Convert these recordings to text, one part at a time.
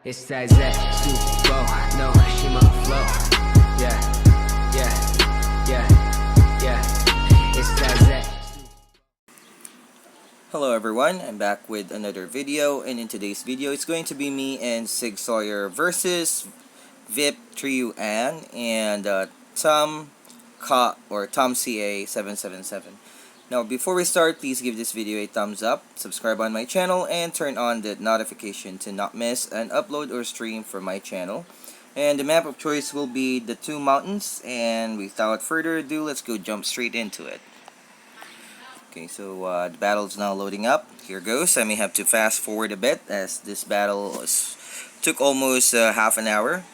It's that super flow, no Shima flow. Yeah, yeah, yeah, yeah. It's that. Hello everyone, I'm back with another video, and in today's video it's going to be me and Siegsauer versus E.B.S.G and Tom CA777. Now before we start, please give this video a thumbs up, subscribe on my channel, and turn on the notification to not miss an upload or stream from my channel. And the map of choice will be the two mountains, and without further ado, let's go jump straight into it. Okay, so the battle is now loading up. Here goes. I may have to fast forward a bit as this battle took almost half an hour.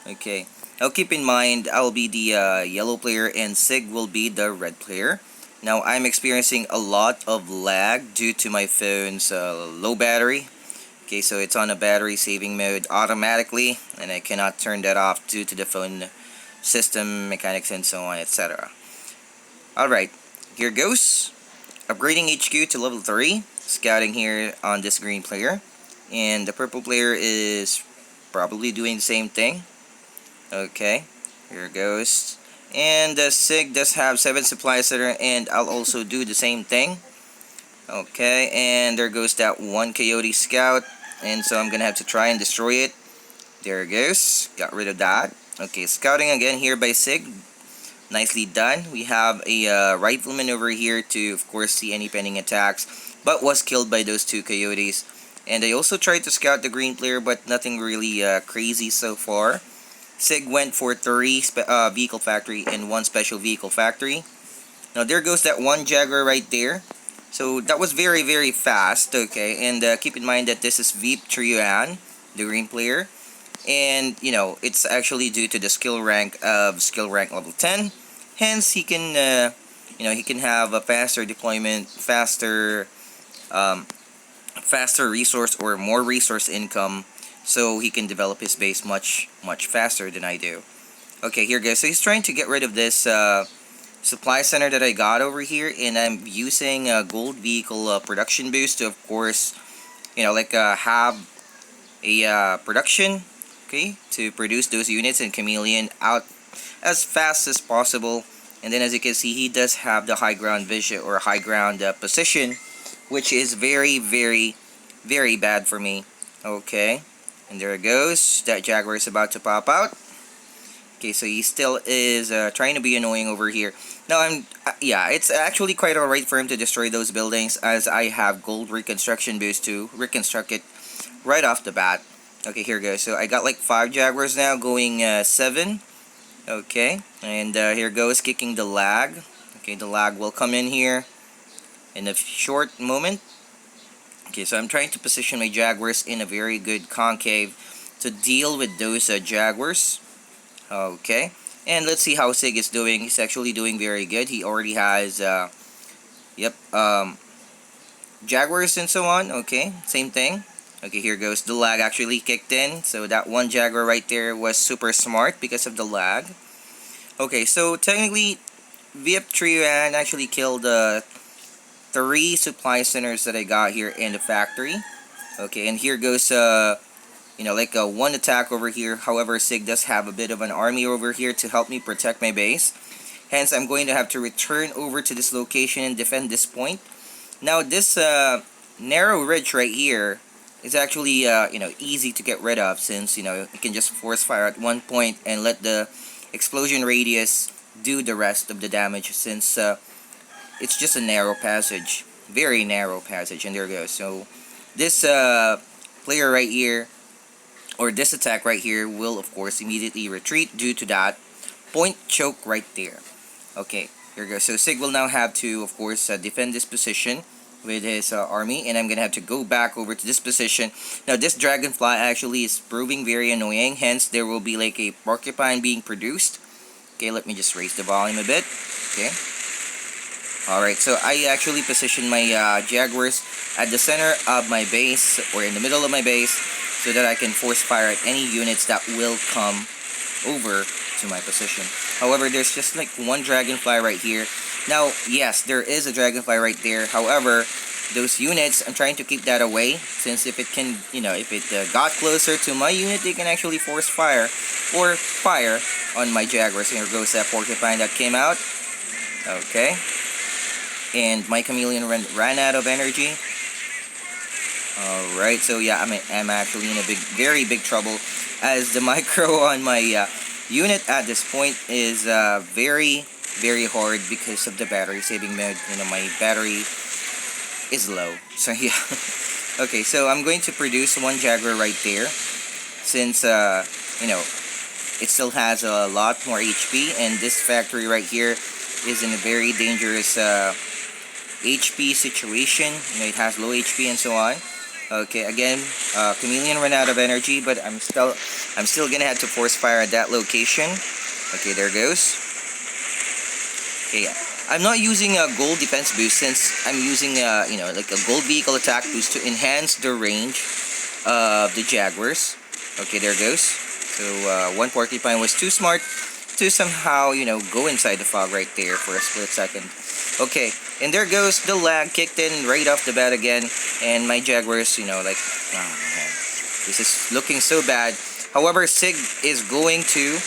Okay, now keep in mind I'll be the yellow player and Sig will be the red player. Now I'm experiencing a lot of lag due to my phone's low battery. Okay, so it's on a battery saving mode automatically, and I cannot turn that off due to the phone system mechanics and so on, etc. Alright, here goes. Upgrading HQ to level 3. Scouting here on this green player. And the purple player is probably doing the same thing. Okay, here goes. And Sig does have 7 supply center, and I'll also do the same thing. Okay, and there goes that one coyote scout, and so I'm gonna have to try and destroy it. There it goes, got rid of that. Okay, scouting again here by Sig. Nicely done. We have a rifleman over here to, of course, see any pending attacks, but was killed by those two coyotes. And I also tried to scout the green player, but nothing really crazy so far. Sig went for 3 vehicle factory and 1 special vehicle factory. Now there goes that one Jaguar right there. So that was very, very fast. Okay, and keep in mind that this is E.B.S.G, the green player. And, you know, it's actually due to the skill rank level 10. Hence, he can, you know, he can have a faster deployment, faster resource or more resource income, so he can develop his base much faster than I do. Okay, here guys, so he's trying to get rid of this supply center that I got over here, and I'm using a gold vehicle production boost to, of course, you know, like have a production, okay, to produce those units and chameleon out as fast as possible. And then as you can see, he does have the high ground vision or high ground position, which is very, very, very bad for me. Okay, and there it goes. That Jaguar is about to pop out. Okay, so he still is trying to be annoying over here. Now yeah, it's actually quite alright for him to destroy those buildings, as I have gold reconstruction boost to reconstruct it right off the bat. Okay, here goes. So I got like 5 Jaguars now, going 7. Okay, and here goes, kicking the lag. Okay, the lag will come in here in a short moment. Okay, so I'm trying to position my Jaguars in a very good concave to deal with those Jaguars. Okay, and let's see how Sig is doing. He's actually doing very good. He already has, Jaguars and so on. Okay, same thing. Okay, here goes. The lag actually kicked in. So that one Jaguar right there was super smart because of the lag. Okay, so technically, E.B.S.G actually killed 3 supply centers that I got here in the factory. Okay, and here goes, you know, like one attack over here. However, Sig does have a bit of an army over here to help me protect my base. Hence, I'm going to have to return over to this location and defend this point. Now, this narrow ridge right here is actually, you know, easy to get rid of, since, you know, you can just force fire at one point and let the explosion radius do the rest of the damage, since it's just a narrow passage, very narrow passage. And there it goes. So this player right here, or this attack right here, will of course immediately retreat due to that point choke right there. Okay, here we go. So Sig will now have to, of course, defend this position with his army, and I'm gonna have to go back over to this position. Now this dragonfly actually is proving very annoying, hence there will be like a porcupine being produced. Okay, let me just raise the volume a bit. Okay, alright, so I actually positioned my Jaguars at the center of my base, or in the middle of my base, so that I can force fire at any units that will come over to my position. However, there's just like one dragonfly right here. Now, yes, there is a dragonfly right there. However, those units. I'm trying to keep that away, since if it can, if it got closer to my unit, they can actually force fire or fire on my Jaguars. Here goes that porcupine that came out. Okay. And my chameleon ran out of energy. Alright, so yeah, I'm actually in a very big trouble, as the micro on my unit at this point is very hard because of the battery saving mode. My battery is low, so yeah. Okay, so I'm going to produce one Jaguar right there, since it still has a lot more HP, and this factory right here is in a very dangerous HP situation. It has low HP and so on. Okay, again, chameleon ran out of energy, but I'm still gonna have to force fire at that location. Okay, there goes. Okay, I'm not using a gold defense boost, since I'm using like a gold vehicle attack boost to enhance the range of the Jaguars. Okay, there goes. So one porcupine was too smart to somehow go inside the fog right there for a split second. Okay, and there goes the lag, kicked in right off the bat again, and my Jaguars, like, oh man, this is looking so bad. However, Sig is going to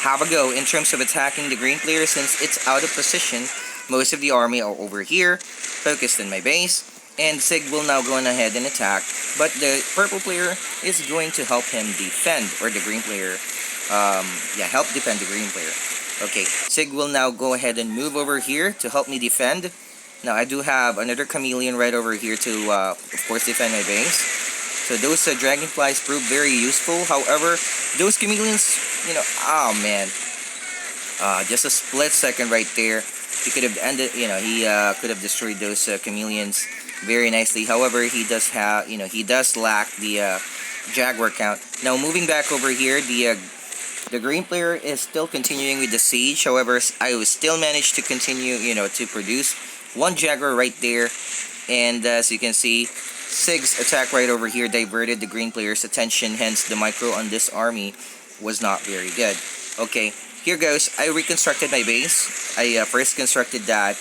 have a go in terms of attacking the green player, since it's out of position. Most of the army are over here, focused in my base, and Sig will now go on ahead and attack, but the purple player is going to help him defend, or the green player, help defend the green player. Okay, Sig will now go ahead and move over here to help me defend. Now, I do have another chameleon right over here to, of course, defend my base. So those dragonflies prove very useful. However, those chameleons, oh man. Just a split second right there. He could have ended, he could have destroyed those chameleons very nicely. However, he does have, he does lack the Jaguar count. Now, moving back over here, the green player is still continuing with the siege. However, I will still manage to continue, to produce one Jaguar right there. And as you can see, Sig's attack right over here diverted the green player's attention. Hence, the micro on this army was not very good. Okay, here goes. I reconstructed my base. I first constructed that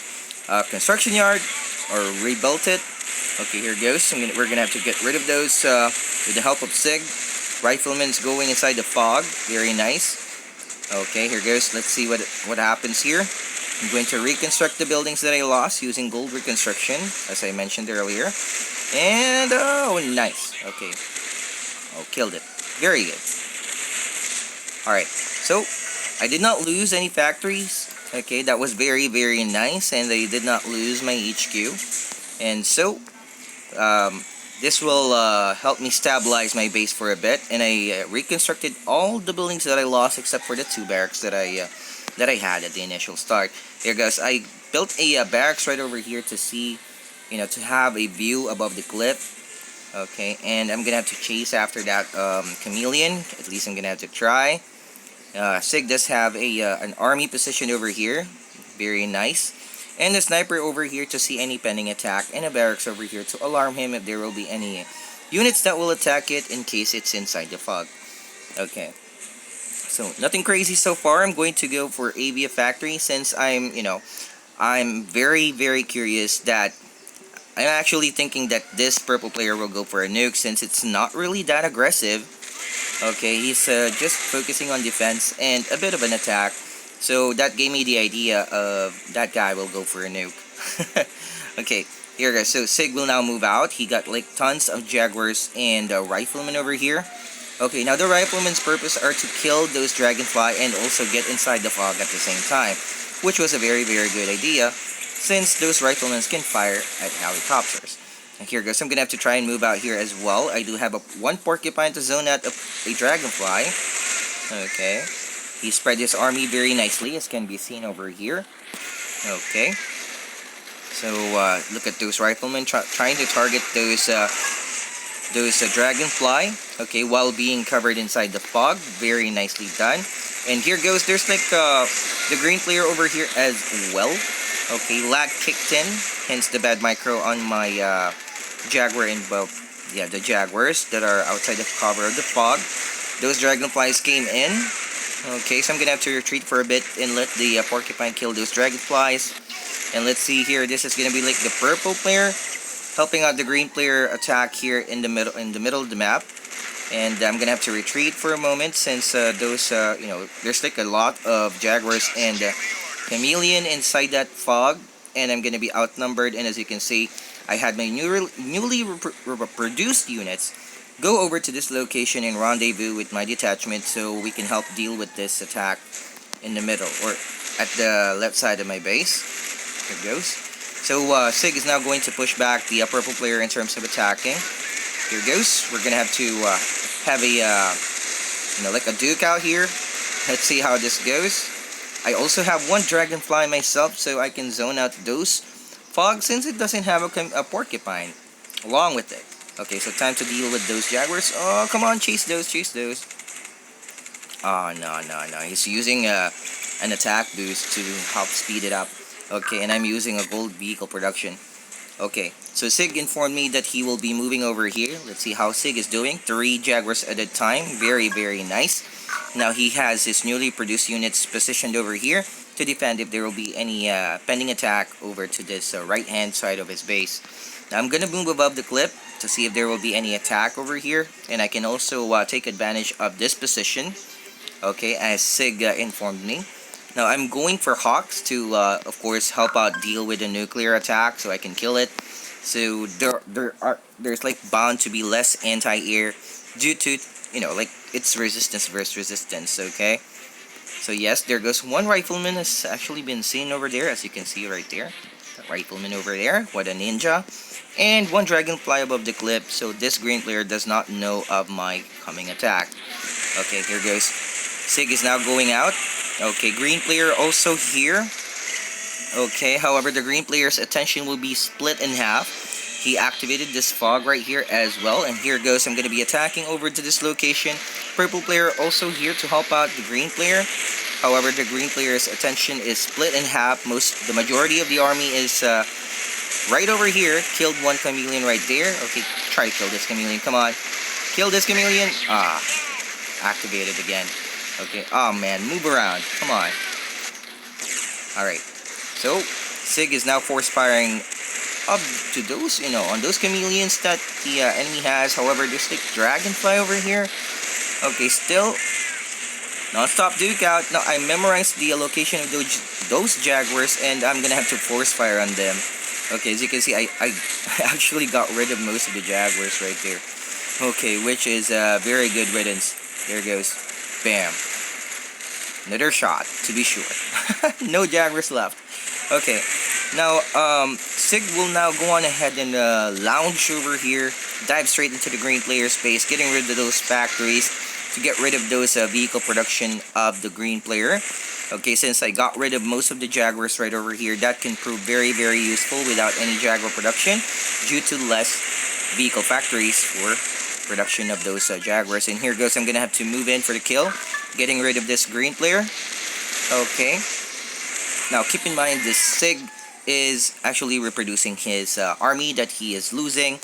construction yard, or rebuilt it. Okay, here goes. We're gonna have to get rid of those with the help of Sig. Rifleman's going inside the fog. Very nice. Okay, here goes. Let's see what happens here. I'm going to reconstruct the buildings that I lost using gold reconstruction, as I mentioned earlier. And, oh, nice. Okay. Oh, killed it. Very good. Alright, so I did not lose any factories. Okay, that was very nice, and I did not lose my HQ. And so, this will help me stabilize my base for a bit, and I reconstructed all the buildings that I lost except for the 2 barracks that I had at the initial start. Here goes. I built a barracks right over here to see, to have a view above the cliff. Okay, and I'm gonna have to chase after that chameleon. At least I'm gonna have to try. Sig does have an army position over here. Very nice. And a sniper over here to see any pending attack, and a barracks over here to alarm him if there will be any units that will attack it in case it's inside the fog. Okay, so nothing crazy so far. I'm going to go for AV factory, since I'm very curious that I'm actually thinking that this purple player will go for a nuke, since it's not really that aggressive. Okay, he's just focusing on defense and a bit of an attack. So that gave me the idea of that guy will go for a nuke. Okay, here guys. So Sig will now move out. He got like tons of Jaguars and riflemen over here. Okay, now the riflemen's purpose are to kill those dragonfly and also get inside the fog at the same time, which was a very good idea, since those riflemen can fire at helicopters. And here goes. I'm gonna have to try and move out here as well. I do have one porcupine to zone out a dragonfly. Okay. He spread his army very nicely, as can be seen over here. Okay. So, look at those riflemen trying to target those dragonfly. Okay, while being covered inside the fog. Very nicely done. And here goes. There's like the green player over here as well. Okay, lag kicked in. Hence the bad micro on my Jaguar and, the Jaguars that are outside the cover of the fog. Those dragonflies came in. Okay, so I'm gonna have to retreat for a bit and let the porcupine kill those dragonflies. And let's see here, this is gonna be like the purple player. helping out the green player attack here in the middle of the map. And I'm gonna have to retreat for a moment since those there's like a lot of Jaguars and Chameleon inside that fog, and I'm gonna be outnumbered. And as you can see, I had my newly produced units go over to this location and rendezvous with my detachment so we can help deal with this attack in the middle or at the left side of my base. Here it goes. So Sig is now going to push back the purple player in terms of attacking. Here goes. We're gonna have to have a like a duke out here. Let's see how this goes. I also have one dragonfly myself, so I can zone out those fog since it doesn't have a porcupine along with it. Okay, so time to deal with those Jaguars. Oh, come on, chase those, chase those. Oh, no. He's using an attack boost to help speed it up. Okay, and I'm using a gold vehicle production. Okay, so Sig informed me that he will be moving over here. Let's see how Sig is doing. 3 Jaguars at a time. Very, very nice. Now he has his newly produced units positioned over here to defend if there will be any pending attack over to this right-hand side of his base. Now I'm gonna move above the cliff to see if there will be any attack over here, and I can also take advantage of this position. Okay, as Sig informed me. Now I'm going for Hawks to, of course, help out deal with the nuclear attack so I can kill it. So there's like bound to be less anti-air due to, like it's resistance versus resistance. Okay, so yes, there goes one rifleman has actually been seen over there, as you can see right there. That rifleman over there, what a ninja, and one dragonfly above the cliff. So this green player does not know of my coming attack. Okay, here goes. Sig is now going out. Okay, green player also here. Okay, however, the green player's attention will be split in half. He activated this fog right here as well. And here goes, I'm going to be attacking over to this location. Purple player also here to help out the green player. However, the green player's attention is split in half. The majority of the army is right over here. Killed one chameleon right there. Okay, try to kill this chameleon. Come on. Kill this chameleon. Ah, activated again. Okay, oh man, move around. Come on. Alright. So, Sig is now force firing up to those, on those chameleons that the enemy has. However, there's like dragonfly over here. Okay, still non-stop duke out. Now, I memorized the location of those Jaguars, and I'm gonna have to force fire on them. Okay, as you can see, I actually got rid of most of the Jaguars right there. Okay, which is very good riddance. There goes. Bam. Another shot, to be sure. No Jaguars left. Okay, now, Sig will now go on ahead and lounge over here, dive straight into the green player space, getting rid of those factories to get rid of those vehicle production of the green player. Okay, since I got rid of most of the Jaguars right over here, that can prove very, very useful without any Jaguar production due to less vehicle factories for production of those Jaguars. And here goes, I'm gonna have to move in for the kill, getting rid of this green player. Okay, now keep in mind this Sig is actually reproducing his army that he is losing,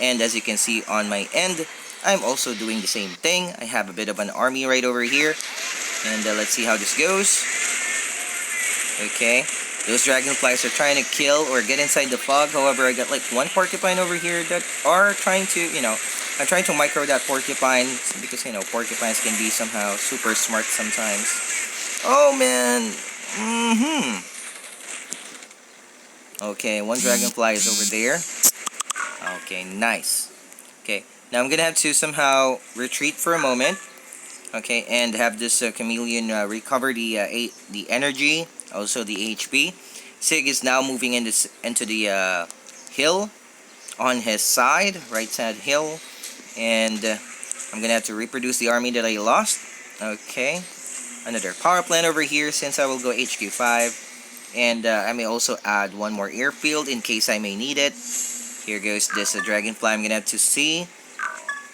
and as you can see on my end, I'm also doing the same thing. I have a bit of an army right over here, and let's see how this goes. Okay, those dragonflies are trying to kill or get inside the fog. However, I got like one porcupine over here that are trying to, I'm trying to micro that porcupine because, porcupines can be somehow super smart sometimes. Oh, man. Okay, one dragonfly is over there. Okay, nice. Okay, now I'm gonna have to somehow retreat for a moment. Okay, and have this chameleon recover the energy, also the HP. Sig is now moving into the hill on his side, right side hill. And I'm gonna have to reproduce the army that I lost. Okay, another power plant over here since I will go HQ5. And I may also add one more airfield in case I may need it. Here goes this dragonfly I'm gonna have to see.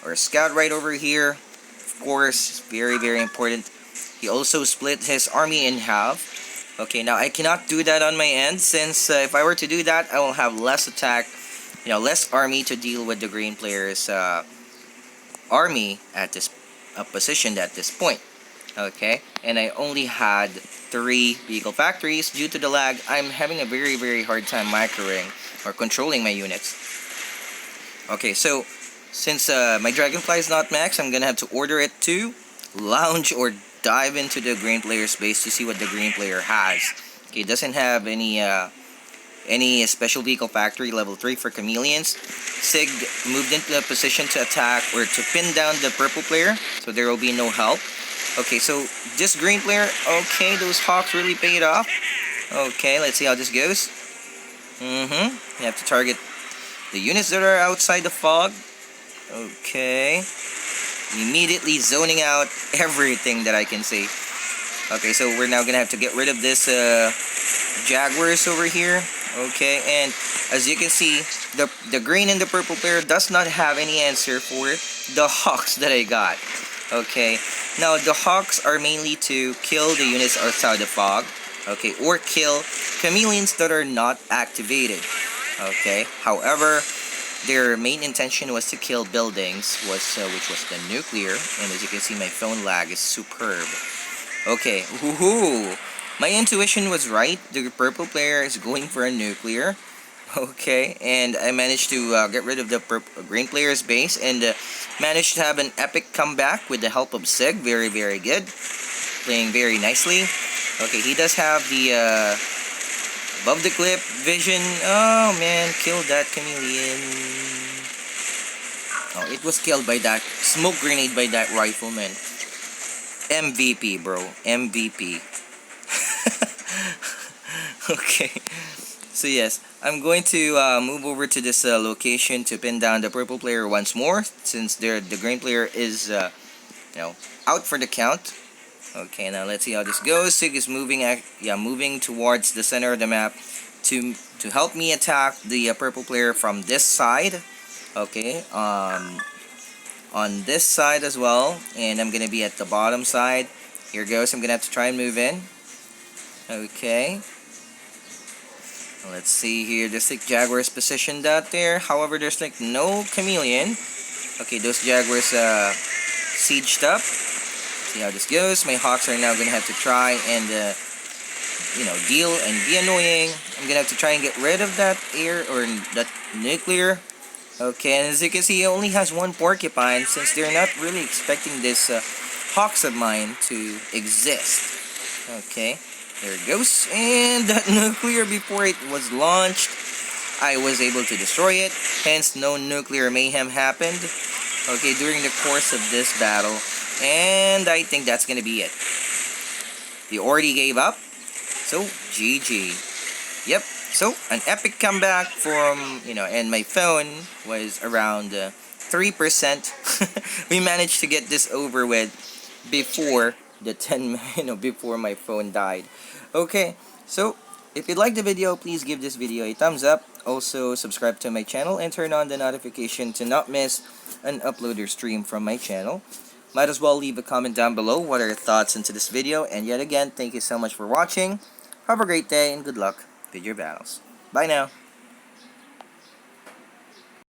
Or scout right over here. Of course, very, very important. He also split his army in half. Okay, now I cannot do that on my end since if I were to do that, I will have less attack, less army to deal with the green player's army at this position at this point. Okay, and I only had 3 vehicle factories. Due to the lag, I'm having a very, very hard time microing or controlling my units. Okay, so since my dragonfly is not max, I'm gonna have to order it to lounge or dive into the green player's base to see what the green player has. Okay, it doesn't have any special vehicle factory level 3 for chameleons. Sig moved into a position to attack or to pin down the purple player, so there will be no help. Okay, so this green player, okay, those hawks really paid off. Okay, let's see how this goes. You have to target the units that are outside the fog. Okay. Immediately zoning out everything that I can see. Okay, so we're now gonna have to get rid of this Jaguars over here. Okay, and as you can see, the green and the purple player does not have any answer for the hawks that I got. Okay, now the hawks are mainly to kill the units outside the fog. Okay, or kill chameleons that are not activated. Okay, however, their main intention was to kill buildings, which was the nuclear, and as you can see, my phone lag is superb. Okay, woohoo! My intuition was right. The purple player is going for a nuclear. Okay, and I managed to get rid of the green player's base and managed to have an epic comeback with the help of Sig. Very, very good. Playing very nicely. Okay, he does have the above the clip vision. Oh man, killed that chameleon. Oh, it was killed by that smoke grenade by that rifleman. MVP, bro. MVP. Okay. So yes, I'm going to move over to this location to pin down the purple player once more, since the green player is out for the count. Okay, now let's see how this goes. Sig is moving towards the center of the map to help me attack the purple player from this side. Okay, on this side as well, and I'm gonna be at the bottom side. Here goes. I'm gonna have to try and move in. Okay. Let's see here. There's like Jaguars positioned out there. However, there's like no chameleon. Okay, those Jaguars sieged up. See how this goes. My hawks are now gonna have to try and deal and be annoying. I'm gonna have to try and get rid of that air or that nuclear. Okay, and as you can see, he only has one porcupine since they're not really expecting this hawks of mine to exist. Okay, there it goes. And that nuclear, before it was launched, I was able to destroy it. Hence, no nuclear mayhem happened. Okay, during the course of this battle. And I think that's gonna be it. They already gave up. So, GG. Yep. So, an epic comeback from, and my phone was around 3%. We managed to get this over with before the 10, before my phone died. Okay, so if you liked the video, please give this video a thumbs up. Also, subscribe to my channel and turn on the notification to not miss an upload or stream from my channel. Might as well leave a comment down below what are your thoughts into this video. And yet again, thank you so much for watching. Have a great day and good luck with your battles. Bye now.